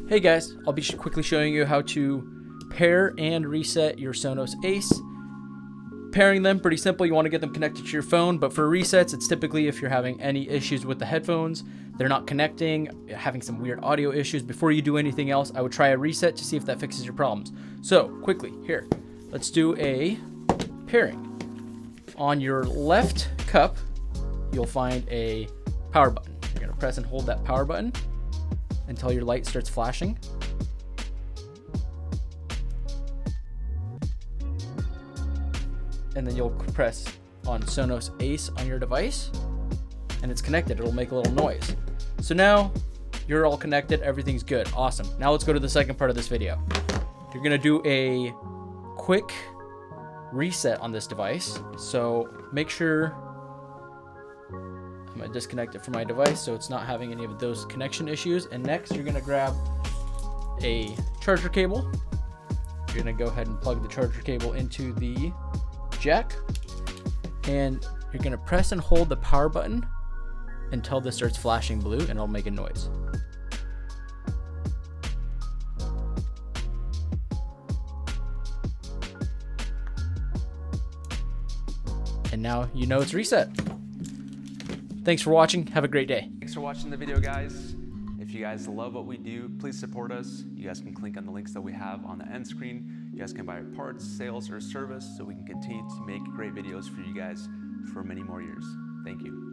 Hey guys, I'll be quickly showing you how to pair and reset your Sonos Ace. Pairing them, pretty simple. You want to get them connected to your phone, but for resets, it's typically if you're having any issues with the headphones, they're not connecting, having some weird audio issues. Before you do anything else, I would try a reset to see if that fixes your problems. So quickly, here, let's do a pairing. On your left cup, you'll find a power button. You're going to press and hold that power button until your light starts flashing. And then you'll press on Sonos Ace on your device and it's connected. It'll make a little noise. So now you're all connected. Everything's good. Awesome. Now let's go to the second part of this video. You're going to do a quick reset on this device. So make sure I'm going to disconnect it from my device so it's not having any of those connection issues. And next, you're going to grab a charger cable. You're going to go ahead and plug the charger cable into the jack. And you're going to press and hold the power button until this starts flashing blue and it'll make a noise. And now you know it's reset. Thanks for watching. Have a great day. Thanks for watching the video, guys. If you guys love what we do, please support us. You guys can click on the links that we have on the end screen. You guys can buy parts, sales, or service so we can continue to make great videos for you guys for many more years. Thank you.